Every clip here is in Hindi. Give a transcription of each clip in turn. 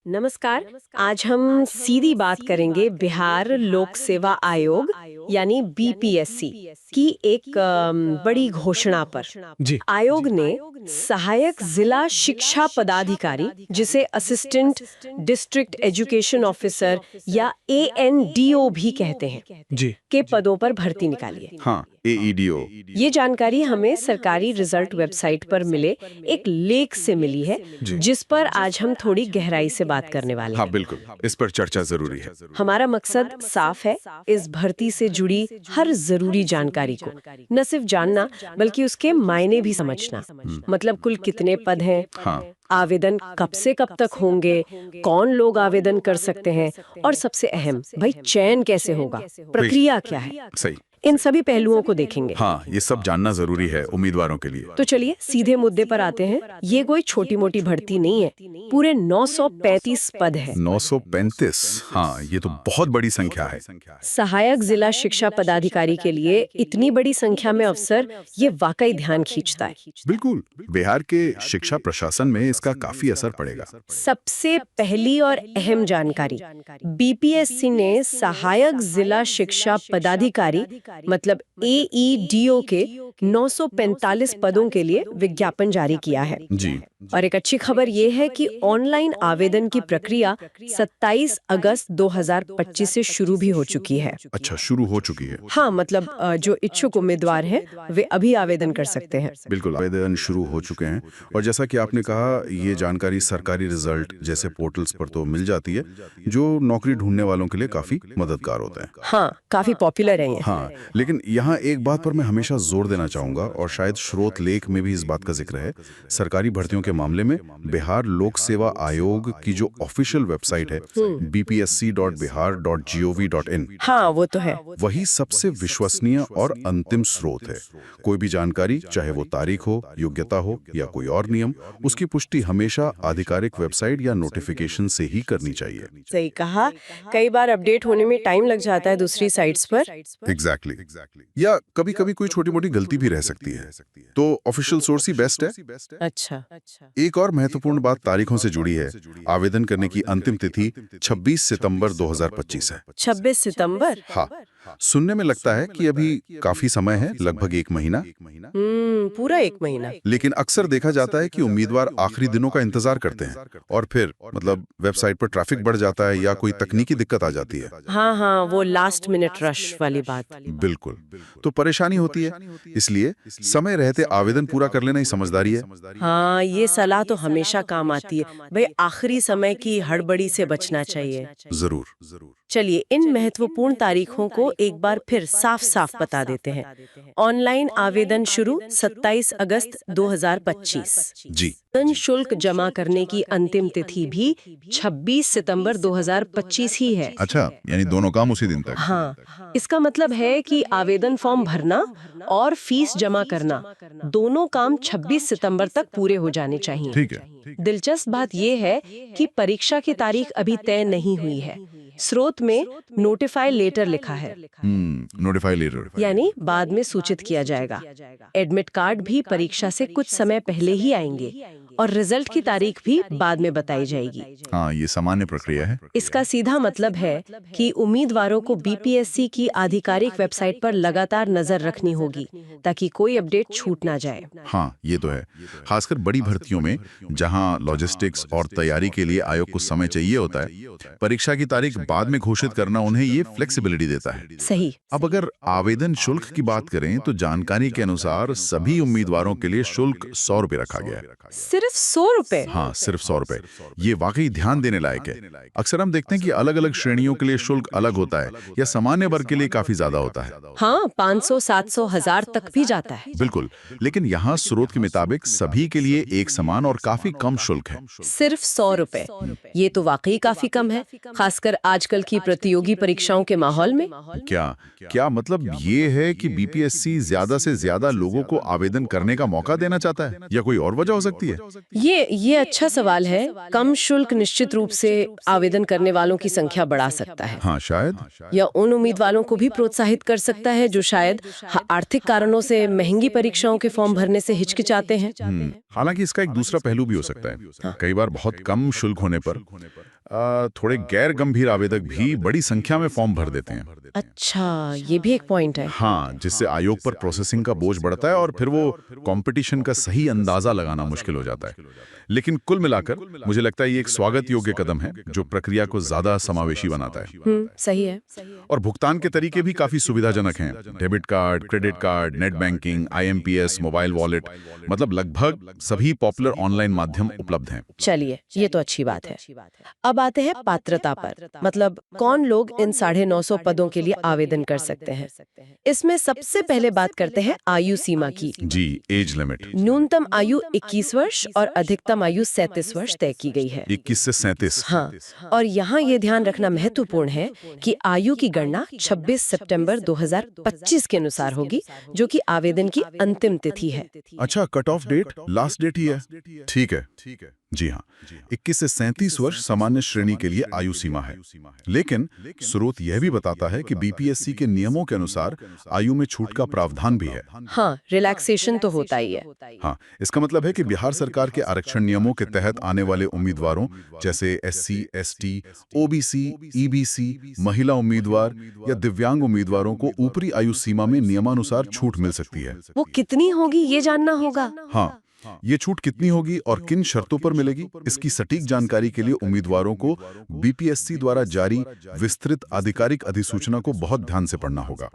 नमस्कार। आज हम सीधी बात करेंगे बिहार लोक सेवा आयोग यानी बीपीएससी की एक बड़ी घोषणा पर। जी। आयोग ने सहायक जिला शिक्षा पदाधिकारी, जिसे असिस्टेंट डिस्ट्रिक्ट एजुकेशन ऑफिसर या एएनडीओ भी कहते हैं, जी। के पदों पर भर्ती निकाली है। हाँ, एईडीओ। ये जानकारी हमें सरकारी रिजल्ट वेबसाइट पर मिले एक लेख से मिली है, जी। जिस पर आज हम थोड़ी गहराई से बात करने वाले हाँ हैं। बिल्कुल, इस पर चर्चा जरूरी है। हमारा मकसद साफ है, इस भर्ती से जुड़ी हर जरूरी जानकारी को न सिर्फ जानना बल्कि उसके मायने भी समझना। मतलब कुल कितने पद हैं, हाँ। आवेदन कब से कब तक होंगे, कौन लोग आवेदन कर सकते हैं, और सबसे अहम, भाई चयन कैसे होगा, प्रक्रिया क्या है, सही। इन सभी पहलुओं को देखेंगे। हाँ, ये सब जानना जरूरी है उम्मीदवारों के लिए। तो चलिए सीधे मुद्दे पर आते हैं। ये कोई छोटी मोटी भर्ती नहीं है, पूरे 935 पद है। 935। हाँ, ये तो बहुत बड़ी संख्या है। सहायक जिला शिक्षा पदाधिकारी के लिए इतनी बड़ी संख्या में अफसर, ये वाकई ध्यान खींचता है। बिल्कुल, बिहार के शिक्षा प्रशासन में इसका काफी असर पड़ेगा। सबसे पहली और अहम जानकारी, बीपीएससी ने सहायक जिला शिक्षा पदाधिकारी मतलब एईडीओ के 945 पदों के लिए विज्ञापन जारी किया है। जी। और एक अच्छी खबर ये है कि ऑनलाइन आवेदन की प्रक्रिया 27 अगस्त 2025 से शुरू भी हो चुकी है। अच्छा, शुरू हो चुकी है। हाँ, मतलब जो इच्छुक उम्मीदवार हैं वे अभी आवेदन कर सकते हैं। बिल्कुल, आवेदन शुरू हो चुके हैं। और जैसा कि आपने कहा, ये जानकारी सरकारी रिजल्ट जैसे पोर्टल्स पर तो मिल जाती है, जो नौकरी ढूंढने वालों के लिए काफी मददगार होता है। हाँ, काफी पॉपुलर है ये। हाँ, लेकिन यहाँ एक बात पर मैं हमेशा जोर देना चाहूंगा, और शायद स्रोत लेख में भी इस बात का जिक्र है। सरकारी भर्तियों के मामले में बिहार लोक सेवा आयोग की जो ऑफिशियल वेबसाइट है, bpsc.bihar.gov.in, हाँ, वो तो है। वही सबसे विश्वसनीय और अंतिम स्रोत है। कोई भी जानकारी, चाहे वो तारीख हो, योग्यता हो या कोई और नियम, उसकी पुष्टि हमेशा आधिकारिक वेबसाइट या नोटिफिकेशन से ही करनी चाहिए। सही कहा। कई बार अपडेट होने में टाइम लग जाता है दूसरी साइट्स पर। एग्जैक्टली। या कभी कभी कोई छोटी मोटी गलती भी रह सकती है, तो ऑफिशियल सोर्स ही बेस्ट है। अच्छा। एक और महत्वपूर्ण बात तारीखों से जुड़ी है। आवेदन करने की अंतिम तिथि 26 सितंबर 2025 है। 26 सितंबर? हाँ, सुनने में लगता है कि अभी काफी समय है, लगभग एक महीना। पूरा एक महीना। लेकिन अक्सर देखा जाता है कि उम्मीदवार आखिरी दिनों का इंतजार करते हैं, और फिर मतलब वेबसाइट पर ट्रैफिक बढ़ जाता है या कोई तकनीकी दिक्कत आ जाती है। हाँ हाँ, वो लास्ट मिनट रश वाली बात। बिल्कुल, तो परेशानी होती है। इसलिए समय रहते आवेदन पूरा कर लेना ही समझदारी है। हाँ, ये सलाह तो हमेशा काम आती है। भाई आखिरी समय की हड़बड़ी से बचना चाहिए। जरूर। चलिए इन महत्वपूर्ण तारीखों को एक बार फिर साफ साफ बता देते हैं। ऑनलाइन आवेदन शुरू 27 अगस्त 2025। जी। आवेदन शुल्क जमा करने की अंतिम तिथि भी 26 सितंबर 2025 ही है। अच्छा, यानी दोनों काम उसी दिन तक। हाँ, इसका मतलब है कि आवेदन फॉर्म भरना और फीस जमा करना, दोनों काम 26 सितंबर तक पूरे हो जाने चाहिए। ठीक है। दिलचस्प बात यह है कि परीक्षा की तारीख अभी तय नहीं हुई है। स्रोत में नोटिफाई लेटर लिखा है, नोटिफाई लेटर, यानी बाद में सूचित किया जाएगा। एडमिट कार्ड भी परीक्षा से कुछ समय पहले ही आएंगे और रिजल्ट की तारीख भी बाद में बताई जाएगी। हाँ, ये सामान्य प्रक्रिया है। इसका सीधा मतलब है कि उम्मीदवारों को बीपीएससी की आधिकारिक वेबसाइट पर लगातार नजर रखनी होगी ताकि कोई अपडेट छूट ना जाए। हाँ, ये तो है। खासकर बड़ी भर्तियों में, जहाँ लॉजिस्टिक्स और तैयारी के लिए आयोग को समय चाहिए होता है, परीक्षा की तारीख बाद में घोषित करना उन्हें ये फ्लेक्सिबिलिटी देता है। सही। अब अगर आवेदन शुल्क की बात करें, तो जानकारी के अनुसार सभी उम्मीदवारों के लिए शुल्क 100 रुपए रखा गया है। सिर्फ 100 रुपए? हाँ, सिर्फ 100 रुपए। ये वाकई ध्यान देने लायक है। अक्सर हम देखते हैं कि अलग अलग श्रेणियों के लिए शुल्क अलग होता है, या सामान्य वर्ग के लिए काफी ज्यादा होता है। हाँ, 500, 700, 1000 तक भी जाता है। बिल्कुल, लेकिन यहाँ स्रोत के मुताबिक सभी के लिए एक समान और काफी कम शुल्क है। सिर्फ 100 रुपए। ये तो वाकई काफी कम है, खासकर आजकल की प्रतियोगी परीक्षाओं के माहौल में। क्या मतलब ये है कि बीपीएससी ज्यादा से ज्यादा लोगों को आवेदन करने का मौका देना चाहता है, या कोई और वजह हो सकती है? ये अच्छा सवाल है। कम शुल्क निश्चित रूप से आवेदन करने वालों की संख्या बढ़ा सकता है। हाँ, शायद। या उन उम्मीदवारों को भी प्रोत्साहित कर सकता है जो शायद आर्थिक कारणों से महंगी परीक्षाओं के फॉर्म भरने से हिचकिचाते हैं। हालांकि इसका एक दूसरा पहलू भी हो सकता है। कई बार बहुत कम शुल्क होने पर थोड़े गैर गंभीर आवेदक भी बड़ी संख्या में फॉर्म भर देते हैं। अच्छा, ये भी एक पॉइंट है। हाँ, जिससे आयोग पर प्रोसेसिंग का बोझ बढ़ता है और फिर वो कंपटीशन का सही अंदाजा लगाना मुश्किल हो जाता है। लेकिन कुल मिलाकर मुझे लगता है ये एक स्वागत योग्य कदम है जो प्रक्रिया को ज्यादा समावेशी बनाता है। सही है। और भुगतान के तरीके भी काफी सुविधाजनक हैं। Debit card, credit card, net banking, IMPS, mobile wallet, मतलब लगभग सभी पॉपुलर ऑनलाइन माध्यम उपलब्ध हैं। चलिए, ये तो अच्छी बात है। अब आते हैं पात्रता पर, मतलब कौन लोग इन 950 पदों के लिए आवेदन कर सकते हैं। इसमें सबसे पहले बात करते हैं आयु सीमा की। जी, एज लिमिट। न्यूनतम आयु 21 वर्ष और अधिकतम आयु 37 वर्ष तय की गई है। 21 से 37। हाँ, और यहाँ ये ध्यान रखना महत्वपूर्ण है कि आयु की गणना 26 सितंबर 2025 के अनुसार होगी, जो कि आवेदन की अंतिम तिथि है। अच्छा, cut off date last date ही है। ठीक है। जी हाँ, 21 से 37 वर्ष सामान्य श्रेणी के लिए आयु सीमा है। लेकिन स्रोत यह भी बताता है कि BPSC के नियमों के अनुसार आयु में छूट का प्रावधान भी है। हाँ, रिलैक्सेशन तो होता ही है। हाँ, इसका मतलब है कि बिहार सरकार के आरक्षण नियमों के तहत आने वाले उम्मीदवारों जैसे SC, ST, OBC, EBC, महिला उम्मीदवार या दिव्यांग उम्मीदवारों को ऊपरी आयु सीमा में नियमानुसार छूट मिल सकती है। वो कितनी होगी ये जानना होगा। हाँ, ये छूट कितनी होगी और किन शर्तों पर मिलेगी, इसकी सटीक जानकारी के लिए उम्मीदवारों को BPSC द्वारा जारी विस्तृत आधिकारिक अधिसूचना को बहुत ध्यान से पढ़ना होगा।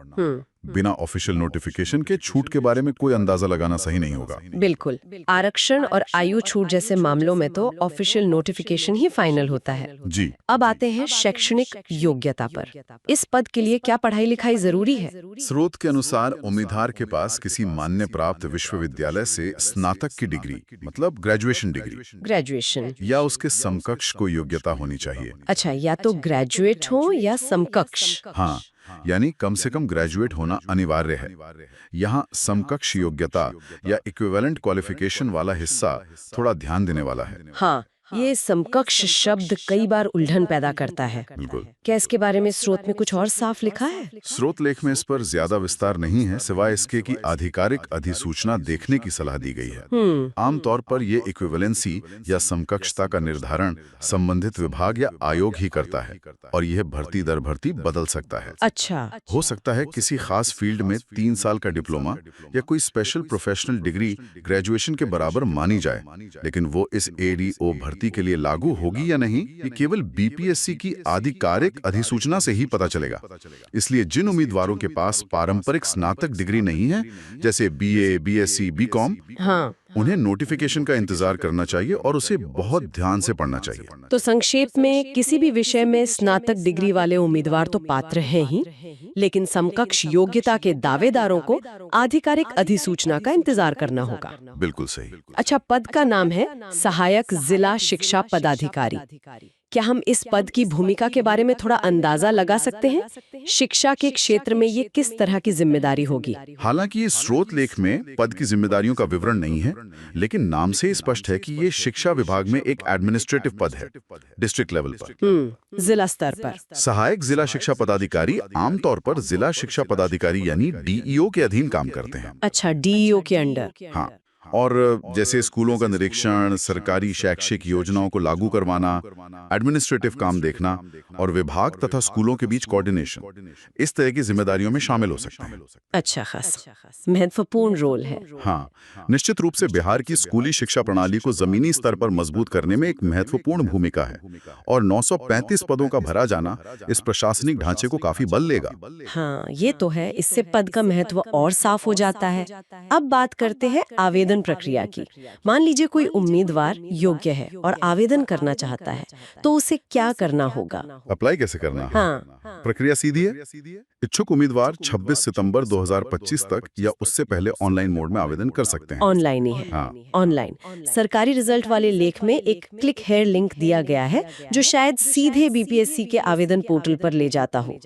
बिना ऑफिशियल नोटिफिकेशन के छूट के बारे में कोई अंदाजा लगाना सही नहीं होगा। बिल्कुल, आरक्षण और आयु छूट जैसे मामलों में तो ऑफिशियल नोटिफिकेशन ही फाइनल होता है। जी। अब आते हैं शैक्षणिक योग्यता पर। इस पद के लिए क्या पढ़ाई लिखाई जरूरी है? स्रोत के अनुसार उम्मीदवार के पास किसी मान्य प्राप्त विश्वविद्यालय से स्नातक की डिग्री, मतलब ग्रेजुएशन ग्रेजुएशन या उसके समकक्ष को योग्यता होनी चाहिए। अच्छा, या तो ग्रेजुएट हो या समकक्ष। हाँ, यानी कम से कम ग्रेजुएट होना अनिवार्य है। यहाँ समकक्ष योग्यता या इक्विवेलेंट क्वालिफिकेशन वाला हिस्सा थोड़ा ध्यान देने वाला है। हाँ, ये समकक्ष शब्द कई बार उलझन पैदा करता है। बिल्कुल। क्या इसके बारे में स्रोत में कुछ और साफ लिखा है? स्रोत लेख में इस पर ज्यादा विस्तार नहीं है, सिवाय इसके कि आधिकारिक अधिसूचना देखने की सलाह दी गई है। आमतौर पर ये इक्विवेलेंसी या समकक्षता का निर्धारण संबंधित विभाग या आयोग ही करता है और यह भर्ती दर भर्ती बदल सकता है। अच्छा, हो सकता है किसी खास फील्ड में 3 साल का डिप्लोमा या कोई स्पेशल प्रोफेशनल डिग्री ग्रेजुएशन के बराबर मानी जाए, लेकिन वो इस ADO भर्ती के लिए लागू होगी या नहीं, ये केवल BPSC की आधिकारिक अधिसूचना से ही पता चलेगा। इसलिए जिन उम्मीदवारों के पास पारंपरिक स्नातक डिग्री नहीं है, जैसे BA, BSc, BCom, हाँ, उन्हें नोटिफिकेशन का इंतजार करना चाहिए और उसे बहुत ध्यान से पढ़ना चाहिए। तो संक्षेप में किसी भी विषय में स्नातक डिग्री वाले उम्मीदवार तो पात्र हैं ही, लेकिन समकक्ष योग्यता के दावेदारों को आधिकारिक अधिसूचना का इंतजार करना होगा। बिल्कुल सही। अच्छा, पद का नाम है सहायक जिला शिक्षा पदाधिकारी। क्या हम इस पद की भूमिका के बारे में थोड़ा अंदाजा लगा सकते हैं? शिक्षा के क्षेत्र में ये किस तरह की जिम्मेदारी होगी? हालांकि ये स्रोत लेख में पद की जिम्मेदारियों का विवरण नहीं है, लेकिन नाम से स्पष्ट है कि ये शिक्षा विभाग में एक एडमिनिस्ट्रेटिव पद है, डिस्ट्रिक्ट लेवल पर, जिला स्तर पर। सहायक जिला शिक्षा पदाधिकारी आमतौर पर जिला शिक्षा पदाधिकारी यानी DEO के अधीन काम करते हैं। अच्छा, DEO के अंडर। हाँ, और जैसे स्कूलों का निरीक्षण, सरकारी शैक्षिक योजनाओं को लागू करवाना, एडमिनिस्ट्रेटिव काम देखना और विभाग तथा स्कूलों के बीच कोऑर्डिनेशन, इस तरह की जिम्मेदारियों में शामिल हो सकते हैं। अच्छा खास महत्वपूर्ण रोल है। हाँ, निश्चित रूप से बिहार की स्कूली शिक्षा प्रणाली को जमीनी स्तर पर मजबूत करने में एक महत्वपूर्ण भूमिका है और 935 पदों का भरा जाना इस प्रशासनिक ढांचे को काफी बल लेगा। हाँ, ये तो है, इससे पद का महत्व और साफ हो जाता है। अब बात करते हैं आवेदन प्रक्रिया की। मान लीजिए कोई उम्मीदवार योग्य है और आवेदन करना चाहता है, तो उसे क्या करना होगा? अप्लाई कैसे करना है? हाँ, प्रक्रिया सीधी है। इच्छुक उम्मीदवार 26 सितंबर 2025 तक या उससे पहले ऑनलाइन मोड में आवेदन कर सकते हैं। ऑनलाइन ही है। हाँ। ऑनलाइन। सरकारी रिजल्ट वाले लेख में एक क्लिक हेयर लिंक दिया गया है जो शायद सीधे BPSC के आवेदन पोर्टल पर ले जाता हो,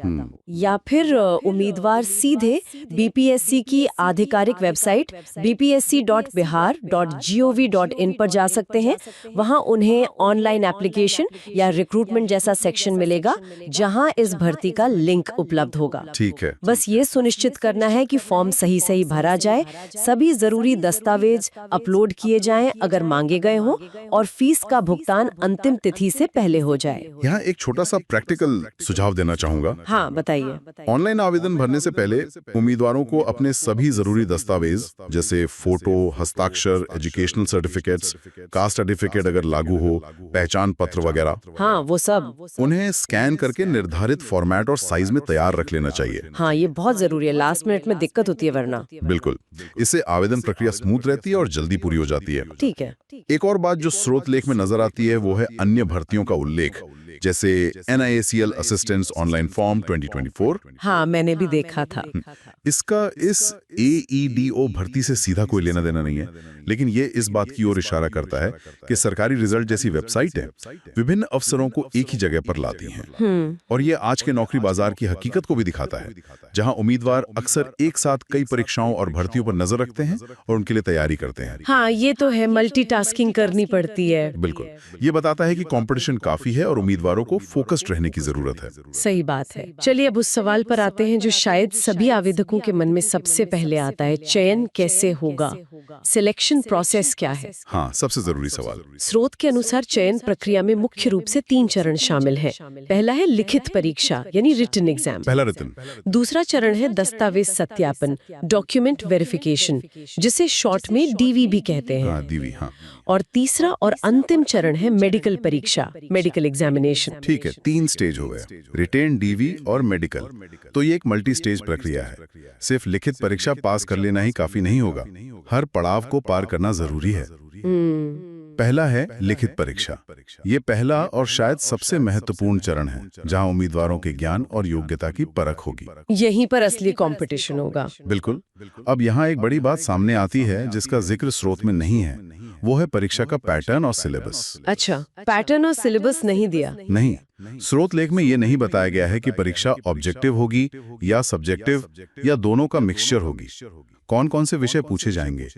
या फिर उम्मीदवार सीधे BPSC की आधिकारिक वेबसाइट bpsc.pib www.bihar.gov.in पर जा सकते हैं। वहां उन्हें ऑनलाइन एप्लीकेशन या रिक्रूटमेंट जैसा सेक्शन मिलेगा जहां इस भर्ती का लिंक उपलब्ध होगा। ठीक है। बस ये सुनिश्चित करना है कि फॉर्म सही सही भरा जाए, सभी जरूरी दस्तावेज अपलोड किए जाएं अगर मांगे गए हों, और फीस का भुगतान अंतिम तिथि से पहले हो जाए। यहाँ एक छोटा सा प्रैक्टिकल सुझाव देना चाहूंगा। हाँ, बताइए। ऑनलाइन आवेदन भरने से पहले उम्मीदवारों को अपने सभी जरूरी दस्तावेज जैसे फोटो, हस्ताक्षर, एजुकेशनल सर्टिफिकेट्स, कास्ट सर्टिफिकेट अगर लागू हो, पहचान पत्र वगैरह, हाँ, वो सब उन्हें स्कैन करके निर्धारित फॉर्मेट और साइज में तैयार रख लेना चाहिए। हाँ, ये बहुत जरूरी है, लास्ट मिनट में दिक्कत होती है वरना। बिल्कुल, इससे आवेदन प्रक्रिया स्मूथ रहती है और जल्दी पूरी हो जाती है। ठीक है। एक और बात जो स्रोत लेख में नजर आती है वो है अन्य भर्तियों का उल्लेख, जैसे NIACL असिस्टेंट्स ऑनलाइन फॉर्म 2024। हाँ, मैंने भी देखा था। इसका इस AEDO भर्ती से सीधा कोई लेना देना नहीं है, लेकिन ये इस बात की ओर इशारा करता है कि सरकारी रिजल्ट जैसी वेबसाइट है विभिन्न अफसरों को एक ही जगह पर लाती हैं। और ये आज के नौकरी बाजार की हकीकत को भी दिखाता है, जहां उम्मीदवार अक्सर एक साथ कई परीक्षाओं और भर्तियों पर नजर रखते हैं और उनके लिए तैयारी करते हैं। हाँ, ये तो है, मल्टीटास्किंग करनी पड़ती है। बिल्कुल, ये बताता है कि कंपटीशन काफी है और उम्मीदवारों को फोकस्ड रहने की जरूरत है। सही बात है। चलिए अब उस सवाल पर आते हैं जो शायद सभी आवेदकों के मन में सबसे पहले आता है, चयन कैसे होगा? सिलेक्शन प्रोसेस क्या है? हाँ, सबसे जरूरी सवाल। स्रोत के अनुसार चयन प्रक्रिया में मुख्य रूप से 3 चरण शामिल हैं। पहला है लिखित परीक्षा यानी रिटन एग्जाम। पहला रिटन। दूसरा चरण है दस्तावेज सत्यापन, डॉक्यूमेंट वेरिफिकेशन, जिसे शॉर्ट में DV भी कहते हैं। हाँ, DV, हाँ। और तीसरा और अंतिम चरण है मेडिकल परीक्षा, मेडिकल एग्जामिनेशन। ठीक है, 3 स्टेज हो गए, रिटेन, DV और मेडिकल। तो ये एक मल्टी स्टेज प्रक्रिया है। सिर्फ लिखित परीक्षा पास कर लेना ही काफी नहीं होगा, हर पड़ाव को पार करना जरूरी है। पहला है लिखित परीक्षा। ये पहला और शायद सबसे महत्वपूर्ण चरण है, जहां उम्मीदवारों के ज्ञान और योग्यता की परख होगी। यहीं पर असली कंपटीशन होगा। बिल्कुल। अब यहाँ एक बड़ी बात सामने आती है जिसका जिक्र स्रोत में नहीं है, वो है परीक्षा का पैटर्न और सिलेबस। अच्छा, पैटर्न और सिलेबस नहीं दिया? नहीं, स्रोत लेख में ये नहीं बताया गया है कि परीक्षा ऑब्जेक्टिव होगी या सब्जेक्टिव या दोनों का मिक्सचर होगी। कौन कौन से विषय पूछे जाएंगे,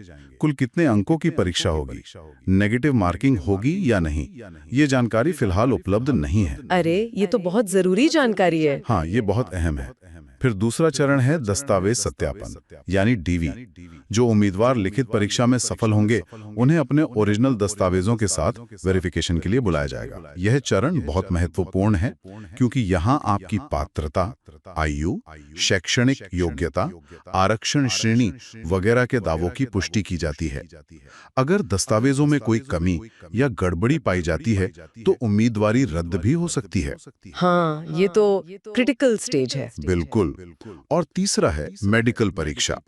कुल कितने अंकों की परीक्षा होगी, नेगेटिव मार्किंग होगी या नहीं, ये जानकारी फिलहाल उपलब्ध नहीं है। अरे, ये तो बहुत जरूरी जानकारी है। हाँ, ये बहुत अहम है। फिर दूसरा चरण है दस्तावेज सत्यापन यानी DV। जो उम्मीदवार लिखित परीक्षा में सफल होंगे उन्हें अपने ओरिजिनल दस्तावेजों के साथ वेरिफिकेशन के लिए बुलाया जाएगा। यह चरण बहुत महत्वपूर्ण है क्योंकि यहाँ आपकी पात्रता, आयु, शैक्षणिक योग्यता, आरक्षण श्रेणी वगैरह के दावों की पुष्टि की जाती है। अगर दस्तावेजों में कोई कमी या गड़बड़ी पाई जाती है तो उम्मीदवारी रद्द भी हो सकती है। हाँ, ये तो क्रिटिकल स्टेज है। बिल्कुल। और तीसरा है मेडिकल परीक्षा।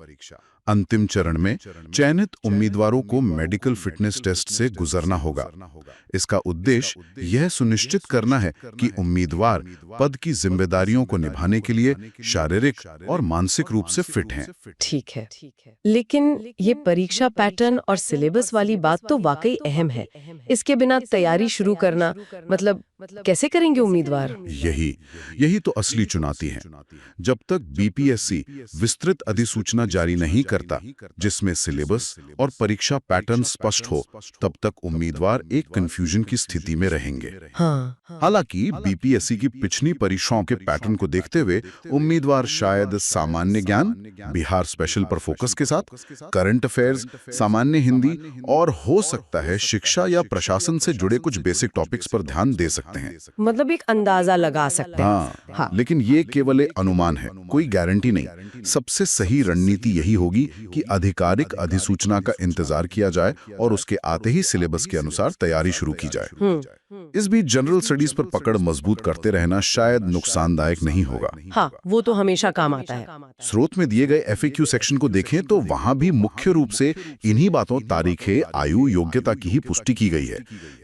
अंतिम चरण में चयनित उम्मीदवारों को मेडिकल फिटनेस टेस्ट से गुजरना होगा। इसका उद्देश्य यह सुनिश्चित करना है कि उम्मीदवार पद की जिम्मेदारियों को निभाने के लिए शारीरिक और मानसिक रूप से फिट हैं। ठीक है, लेकिन ये परीक्षा पैटर्न और सिलेबस वाली बात तो वाकई अहम है। इसके बिना तैयारी शुरू करना मतलब कैसे करेंगे उम्मीदवार? यही तो असली चुनौती है। जब तक BPSC विस्तृत अधिसूचना जारी नहीं करता जिसमें सिलेबस और परीक्षा पैटर्न स्पष्ट हो, तब तक उम्मीदवार एक कंफ्यूजन की स्थिति में रहेंगे। हाँ। हालांकि BPSC की पिछली परीक्षाओं के पैटर्न को देखते हुए उम्मीदवार शायद सामान्य ज्ञान, बिहार स्पेशल पर फोकस के साथ, करंट अफेयर्स, सामान्य हिंदी और हो सकता है शिक्षा या प्रशासन से जुड़े कुछ बेसिक टॉपिक्स पर ध्यान दे सकते हैं। मतलब एक अंदाजा लगा सकते हैं। हाँ, लेकिन ये केवल एक अनुमान है, कोई गारंटी नहीं। सबसे सही रणनीति यही होगी कि आधिकारिक अधिसूचना का इंतजार किया जाए और उसके आते ही सिलेबस के अनुसार तैयारी शुरू की जाए। इस बीच जनरल स्टडीज पर पकड़ मजबूत करते रहना शायद नुकसानदायक नहीं होगा। हाँ, वो तो हमेशा काम आता है। स्रोत में दिए गए FAQ सेक्शन को देखें तो वहां भी मुख्य रूप से इन्हीं बातों, तारीखें, आयु, योग्यता की ही पुष्टि की गई है।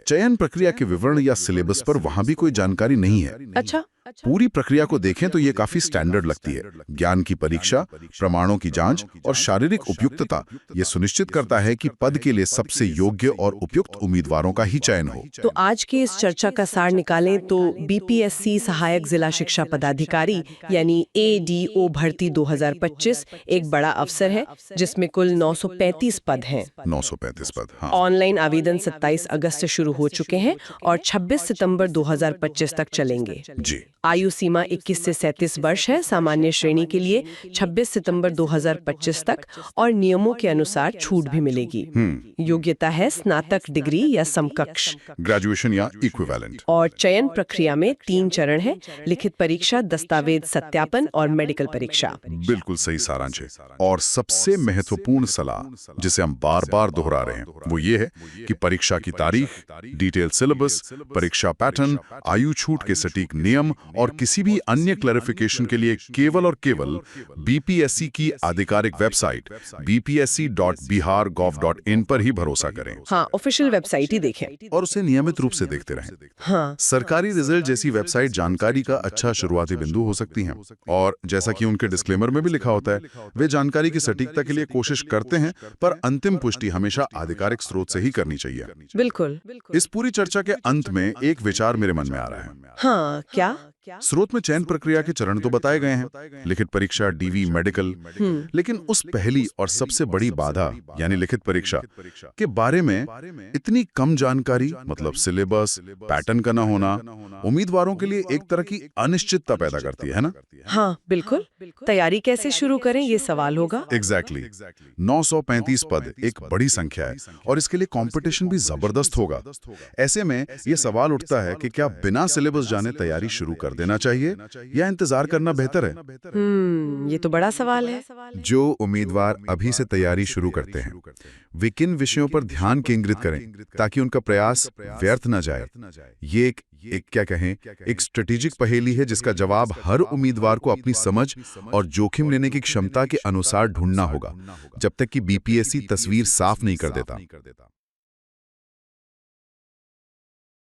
चयन प्रक्रिया के विवरण या सिलेबस पर वहां भी कोई जानकारी नहीं है। अच्छा, पूरी प्रक्रिया को देखें तो ये काफी स्टैंडर्ड लगती है। ज्ञान की परीक्षा, प्रमाणों की जांच और शारीरिक उपयुक्तता ये सुनिश्चित करता है कि पद के लिए सबसे योग्य और उपयुक्त उम्मीदवारों का ही चयन हो। तो आज की इस चर्चा का सार निकालें तो बीपीएससी सहायक जिला शिक्षा पदाधिकारी यानी एडीओ भर्ती 2025 एक बड़ा अवसर है जिसमें कुल 935 पद हैं। 935 पद, हाँ। ऑनलाइन आवेदन 27 अगस्त से शुरू हो चुके हैं और 26 सितंबर 2025 तक चलेंगे। जी। आयु सीमा 21 से 37 वर्ष है सामान्य श्रेणी के लिए 26 सितंबर 2025 तक और नियमों के अनुसार छूट भी मिलेगी। योग्यता है स्नातक डिग्री या समकक्ष, ग्रेजुएशन या इक्विवेलेंट। और चयन प्रक्रिया में 3 चरण है: लिखित परीक्षा, दस्तावेज सत्यापन और मेडिकल परीक्षा। बिल्कुल सही सारांश है। और सबसे महत्वपूर्ण सलाह जिसे हम बार बार दोहरा रहे हैं वो ये है कि परीक्षा की तारीख, डिटेल सिलेबस, परीक्षा पैटर्न, आयु छूट के सटीक नियम और किसी भी अन्य क्लैरिफिकेशन के लिए केवल और केवल बीपीएससी की आधिकारिक वेबसाइट bpsc.bihar.gov.in पर ही भरोसा करें। हाँ, ऑफिशियल वेबसाइट ही देखें और उसे नियमित रूप से देखते रहें। हाँ, सरकारी रिजल्ट जैसी वेबसाइट जानकारी का अच्छा शुरुआती बिंदु हो सकती हैं। और जैसा कि उनके डिस्क्लेमर में भी लिखा होता है, वे जानकारी की सटीकता के लिए कोशिश करते हैं, पर अंतिम पुष्टि हमेशा आधिकारिक स्रोत से ही करनी चाहिए। बिल्कुल। इस पूरी चर्चा के अंत में एक विचार मेरे मन में आ रहा है। हाँ, क्या? स्रोत में चयन प्रक्रिया के चरण तो बताए गए हैं, लिखित परीक्षा, डीवी, मेडिकल, लेकिन उस पहली और सबसे बड़ी बाधा यानी लिखित परीक्षा के बारे में इतनी कम जानकारी, मतलब सिलेबस, पैटर्न का न होना, उम्मीदवारों के लिए एक तरह की अनिश्चितता पैदा करती है ना? हाँ, बिल्कुल। तैयारी कैसे शुरू करें ये सवाल होगा। एग्जैक्टली। 935 पद एक बड़ी संख्या है और इसके लिए कंपटीशन भी जबरदस्त होगा। ऐसे में ये सवाल उठता है कि क्या बिना सिलेबस जाने तैयारी शुरू कर देना चाहिए या इंतजार करना बेहतर है? ये तो बड़ा सवाल है। जो उम्मीदवार अभी से तैयारी शुरू करते हैं वे किन विषयों पर ध्यान केंद्रित करें ताकि उनका प्रयास व्यर्थ न जाए? ये एक स्ट्रेटेजिक पहेली है जिसका जवाब हर उम्मीदवार को अपनी समझ और जोखिम लेने की क्षमता के अनुसार ढूंढना होगा, जब तक कि बीपीएससी तस्वीर साफ नहीं कर देता।